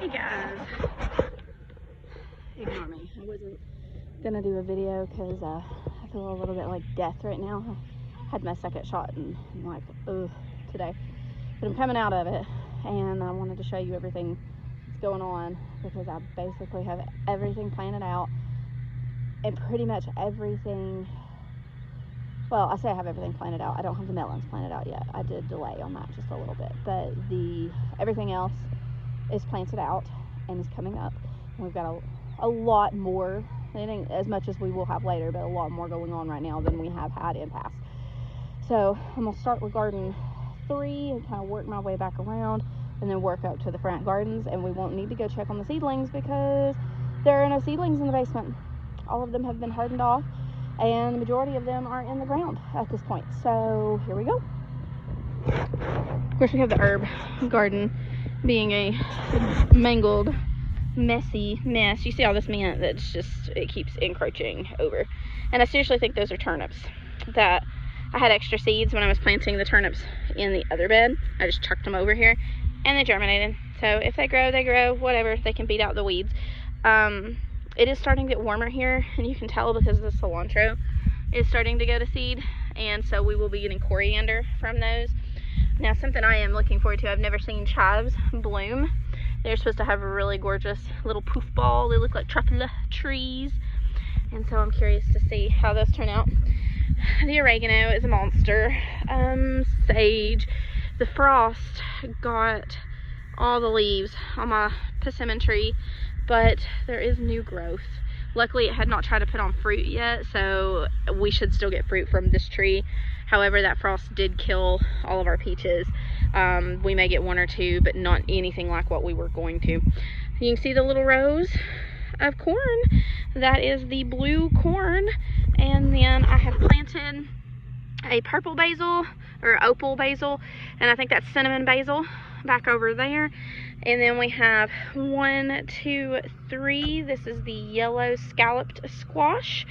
Hey guys, ignore me. I wasn't gonna do a video because I feel a little bit like death right now. I had my second shot and I'm like, ugh, today. But I'm coming out of it and I wanted to show you everything that's going on because I basically have everything planted out and pretty much everything. Well, I say I have everything planted out. I don't have the melons planted out yet. I did delay on that just a little bit, but everything else is planted out and is coming up. And we've got a lot more, as much as we will have later, but a lot more going on right now than we have had in past. So I'm gonna start with garden 3 and kind of work my way back around and then work up to the front gardens. And we won't need to go check on the seedlings because there are no seedlings in the basement. All of them have been hardened off and the majority of them are in the ground at this point. So here we go. Of course, we have the herb garden being a mangled, messy mess. You see all this mint that's just, it keeps encroaching over. And I seriously think those are turnips. That I had extra seeds when I was planting the turnips in the other bed. I just chucked them over here and they germinated. So if they grow, they grow, whatever. They can beat out the weeds. It is starting to get warmer here, and you can tell because the cilantro is starting to go to seed, and so we will be getting coriander from those. Now, something I am looking forward to, I've never seen chives bloom. They're supposed to have a really gorgeous little poof ball. They look like truffle trees, and so I'm curious to see how those turn out. The oregano is a monster. Sage. The frost got all the leaves on my persimmon tree, but there is new growth. Luckily, it had not tried to put on fruit yet, so we should still get fruit from this tree. However, that frost did kill all of our peaches. We may get 1 or 2, but not anything like what we were going to. You can see the little rows of corn. That is the blue corn. And then I have planted a purple basil, or opal basil, and I think that's cinnamon basil back over there. And then we have 1, 2, 3. This is the yellow scalloped squash.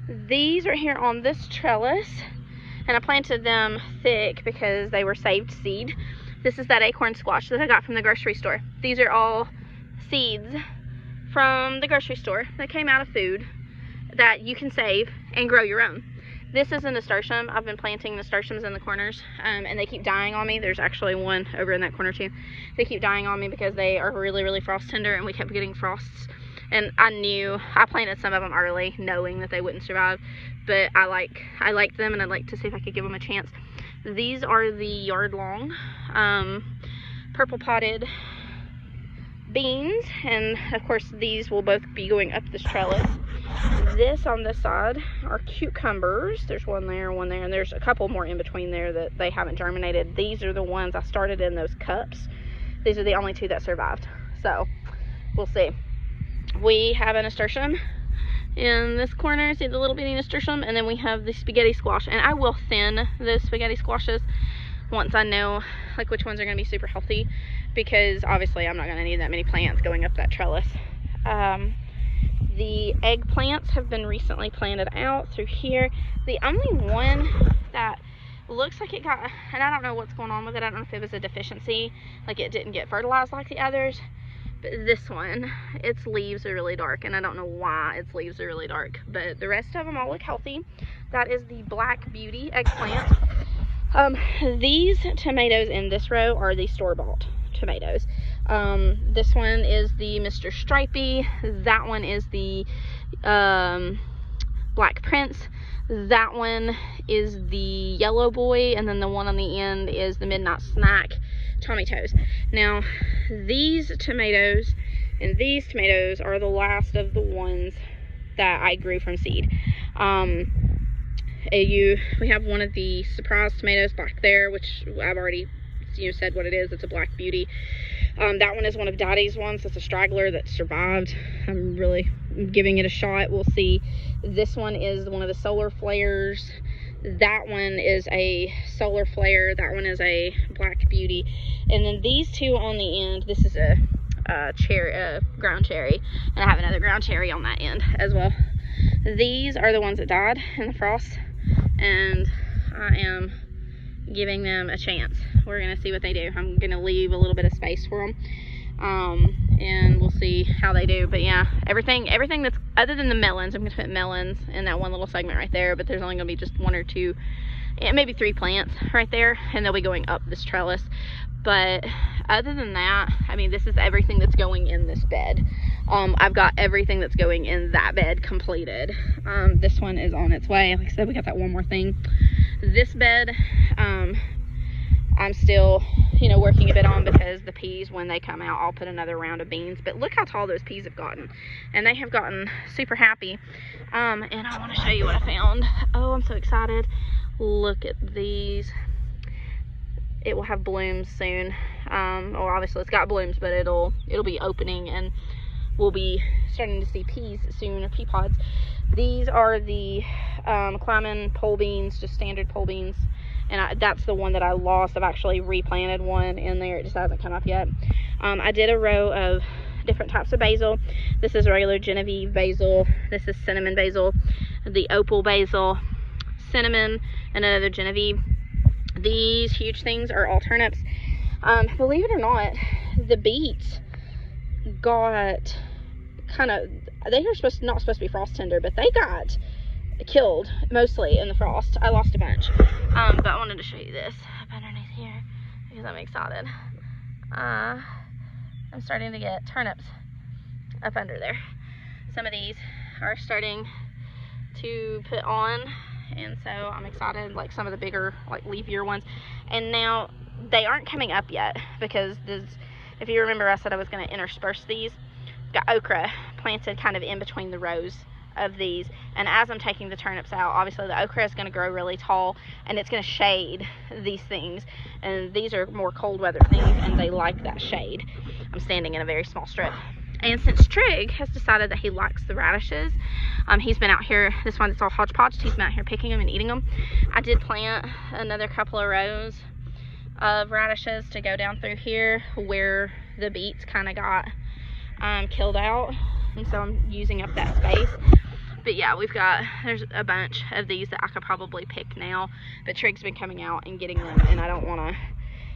These are here on this trellis, and I planted them thick because they were saved seed. This is that acorn squash that I got from the grocery store. These are all seeds from the grocery store that came out of food that you can save and grow your own. This is a nasturtium. I've been planting nasturtiums in the corners, and they keep dying on me. There's actually one over in that corner too. They keep dying on me because they are really, really frost tender, and we kept getting frosts. And I planted some of them early, knowing that they wouldn't survive. But I liked them, and I'd like to see if I could give them a chance. These are the yard-long purple potted beans, and of course these will both be going up this trellis. This on this side are cucumbers. There's one there, and there's a couple more in between there that they haven't germinated. These are the ones I started in those cups. These are the only 2 that survived, so we'll see. We have a nasturtium in this corner. See the little bitty nasturtium, and then we have the spaghetti squash, and I will thin those spaghetti squashes once I know like which ones are going to be super healthy, because obviously I'm not going to need that many plants going up that trellis. The eggplants have been recently planted out through here. The only one that looks like it got, and I don't know what's going on with it, I don't know if it was a deficiency, like it didn't get fertilized like the others, but this one, its leaves are really dark, and I don't know why its leaves are really dark, but the rest of them all look healthy. That is the Black Beauty eggplant. These tomatoes in this row are the store-bought tomatoes. This one is the Mr. Stripey. That one is the Black Prince. That one is the Yellow Boy, and then the one on the end is the Midnight Snack tomatoes. Now, these tomatoes and these tomatoes are the last of the ones that I grew from seed. We have one of the surprise tomatoes back there, which I've already said what it is. It's a Black Beauty. That one is one of Daddy's ones. It's a straggler that survived. I'm really giving it a shot. We'll see. This one is one of the solar flares. That one is a solar flare. That one is a Black Beauty. And then these 2 on the end, this is a ground cherry, and I have another ground cherry on that end as well. These are the ones that died in the frost, and I am giving them a chance. We're gonna see what they do. I'm gonna leave a little bit of space for them. and we'll see how they do. But yeah, everything that's other than the melons, I'm gonna put melons in that one little segment right there, but there's only gonna be just 1 or 2, maybe 3 plants right there, and they'll be going up this trellis. But other than that, I mean, this is everything that's going in this bed. I've got everything that's going in that bed completed. This one is on its way. Like I said, we got that one more thing. This bed, I'm still, you know, working a bit on, because the peas, when they come out, I'll put another round of beans. But look how tall those peas have gotten, and they have gotten super happy. And I want to show you what I found. Oh, I'm so excited. Look at these. It will have blooms soon. Well, obviously it's got blooms, but it'll be opening, and we'll be starting to see peas soon, or pea pods. These are the climbing pole beans, just standard pole beans. And that's the one that I lost. I've actually replanted one in there. It just hasn't come up yet. I did a row of different types of basil. This is regular Genevieve basil. This is cinnamon basil. The opal basil, cinnamon, and another Genevieve. These huge things are all turnips. Believe it or not, the beets got kind of, they are not supposed to be frost tender, but they got killed mostly in the frost. I lost a bunch. But I wanted to show you this up underneath here because I'm excited. I'm starting to get turnips up under there. Some of these are starting to put on, and so I'm excited, like some of the bigger, like leafier ones. And now they aren't coming up yet because this, if you remember, I said I was going to intersperse these. Got okra planted kind of in between the rows of these, and as I'm taking the turnips out, obviously the okra is going to grow really tall, and it's going to shade these things, and these are more cold weather things, and they like that shade. I'm standing in a very small strip. And since Trig has decided that he likes the radishes, he's been out here, this one that's all hodgepodge, he's been out here picking them and eating them. I did plant another couple of rows of radishes to go down through here where the beets kind of got killed out, and so I'm using up that space. But yeah, there's a bunch of these that I could probably pick now, but Trig's been coming out and getting them, and I don't want to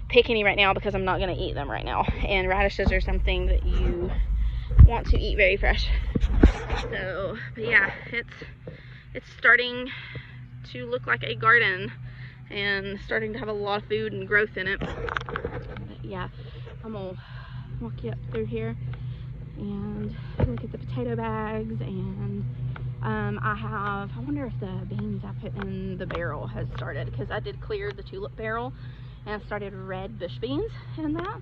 pick any right now because I'm not going to eat them right now. And radishes are something that you want to eat very fresh. So, but yeah, it's starting to look like a garden and starting to have a lot of food and growth in it. But yeah, I'm gonna walk you up through here and look at the potato bags. And I wonder if the beans I put in the barrel has started, because I did clear the tulip barrel and started red bush beans in that,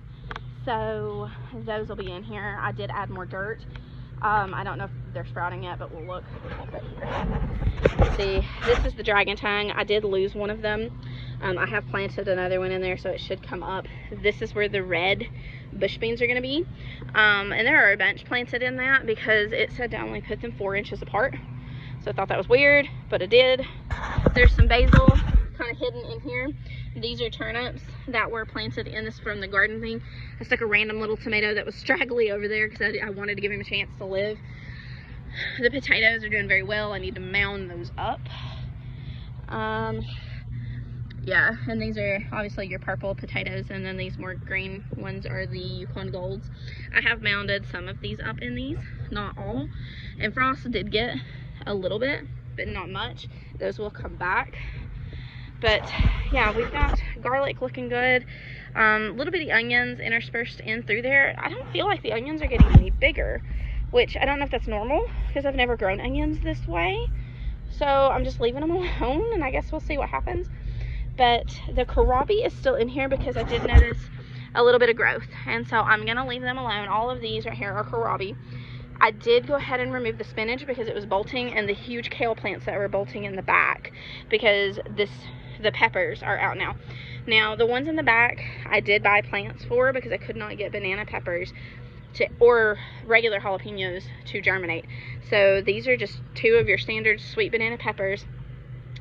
so those will be in here. I did add more dirt. I don't know if they're sprouting yet, but we'll look. See, this is the dragon tongue. I did lose one of them. I have planted another one in there, so it should come up. This is where the red bush beans are going to be, and there are a bunch planted in that because it said to only put them 4 inches apart. So I thought that was weird, but I did. There's some basil kind of hidden in here. These are turnips that were planted in this from the garden thing. I stuck a random little tomato that was straggly over there because I wanted to give him a chance to live. The potatoes are doing very well. I need to mound those up. Yeah, and these are obviously your purple potatoes, and then these more green ones are the Yukon Golds. I have mounded some of these up in these, not all. And frost did get a little bit, but not much. Those will come back. But yeah, we've got garlic looking good. Little bitty onions interspersed in through there. I don't feel like the onions are getting any bigger, which I don't know if that's normal because I've never grown onions this way. So I'm just leaving them alone, and I guess we'll see what happens. But the kohlrabi is still in here because I did notice a little bit of growth, and so I'm gonna leave them alone. All of these right here are kohlrabi. I did go ahead and remove the spinach because it was bolting, and the huge kale plants that were bolting in the back, because the peppers are out now. Now the ones in the back I did buy plants for because I could not get banana peppers or regular jalapenos to germinate. So these are just 2 of your standard sweet banana peppers.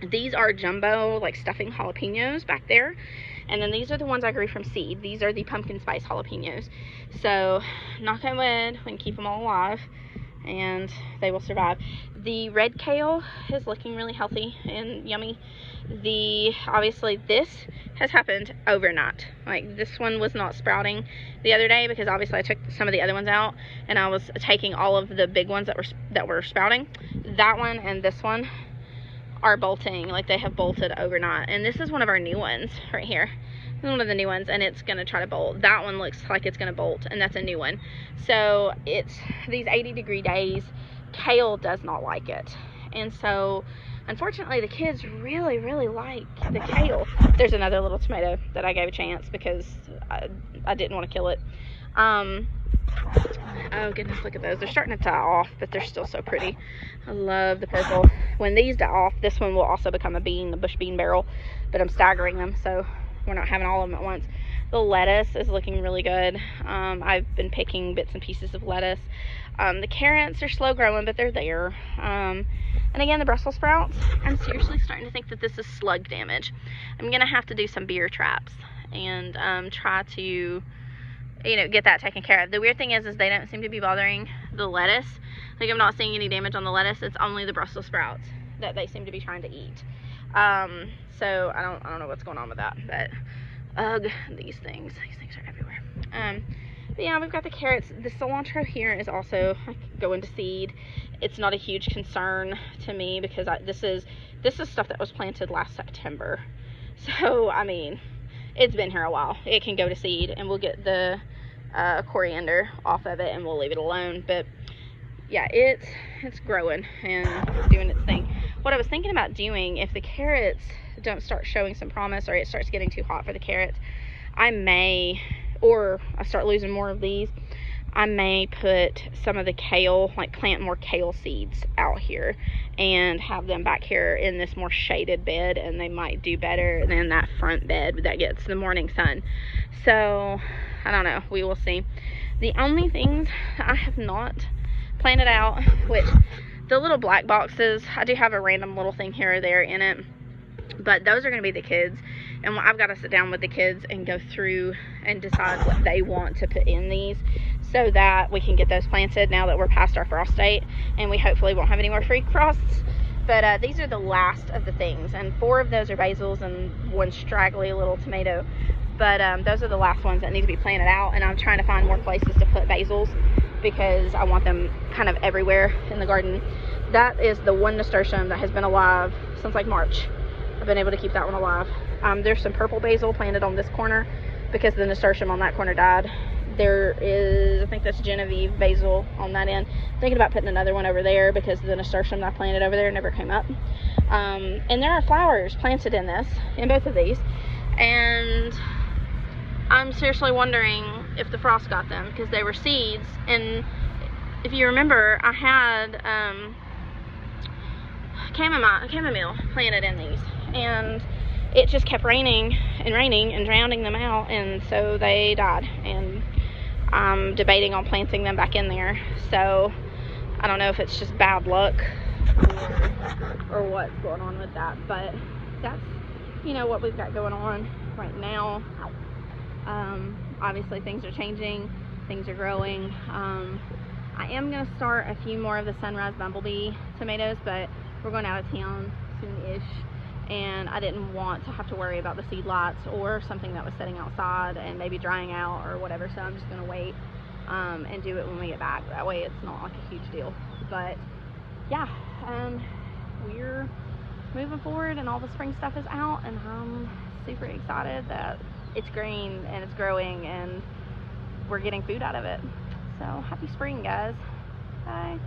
These are jumbo, like stuffing jalapenos back there. And then these are the ones I grew from seed. These are the pumpkin spice jalapenos. So knock on wood, we can keep them all alive. and they will survive. The red kale is looking really healthy and yummy. Obviously this has happened overnight. Like, this one was not sprouting the other day because obviously I took some of the other ones out and I was taking all of the big ones that were sprouting. That one and this one are bolting. Like, they have bolted overnight, and this is one of our new ones right here. One of the new ones, and it's gonna try to bolt. That one looks like it's gonna bolt, and that's a new one. So it's these 80-degree days, kale does not like it, and so unfortunately the kids really like the kale. There's another little tomato that I gave a chance because I didn't want to kill it. Oh goodness, look at those. They're starting to die off, but they're still so pretty. I love the purple. When these die off, this one will also become a bush bean barrel, but I'm staggering them, so we're not having all of them at once. The lettuce is looking really good. I've been picking bits and pieces of lettuce. The carrots are slow growing, but they're there. And again, the Brussels sprouts, I'm seriously starting to think that this is slug damage. I'm gonna have to do some beer traps and try to, get that taken care of. The weird thing is they don't seem to be bothering the lettuce. Like, I'm not seeing any damage on the lettuce. It's only the Brussels sprouts that they seem to be trying to eat. So I don't know what's going on with that, but ugh, these things are everywhere. But yeah, we've got the carrots. The cilantro here is also going to seed. It's not a huge concern to me because this is stuff that was planted last September. So I mean, it's been here a while. It can go to seed, and we'll get the coriander off of it and we'll leave it alone. But yeah, it's growing and doing its thing. What I was thinking about doing, if the carrots don't start showing some promise, or it starts getting too hot for the carrots, or I start losing more of these, I may put some of the kale, like plant more kale seeds out here and have them back here in this more shaded bed, and they might do better than that front bed that gets the morning sun. So I don't know, we will see. The only things I have not planted out, which the little black boxes, I do have a random little thing here or there in it, but those are going to be the kids, and I've got to sit down with the kids and go through and decide what they want to put in these so that we can get those planted now that we're past our frost date, and we hopefully won't have any more freak frosts. But these are the last of the things, and 4 of those are basils and 1 straggly little tomato, but those are the last ones that need to be planted out, and I'm trying to find more places to put basils because I want them kind of everywhere in the garden. That is the one nasturtium that has been alive since like March. I've been able to keep that one alive. There's some purple basil planted on this corner because the nasturtium on that corner died. There is, I think that's Genevieve basil on that end. Thinking about putting another one over there because the nasturtium that I planted over there never came up. And there are flowers planted in both of these. And I'm seriously wondering if the frost got them because they were seeds. And if you remember, I had chamomile planted in these, and it just kept raining and drowning them out, and so they died, and I'm debating on planting them back in there. So I don't know if it's just bad luck or what's going on with that, but that's what we've got going on right now. Obviously things are changing, things are growing. I am going to start a few more of the Sunrise Bumblebee tomatoes, but we're going out of town soon-ish, and I didn't want to have to worry about the seed lots or something that was sitting outside and maybe drying out or whatever, so I'm just going to wait and do it when we get back. That way it's not like a huge deal. But yeah, we're moving forward and all the spring stuff is out, and I'm super excited that it's green and it's growing and we're getting food out of it. So happy spring, guys. Bye.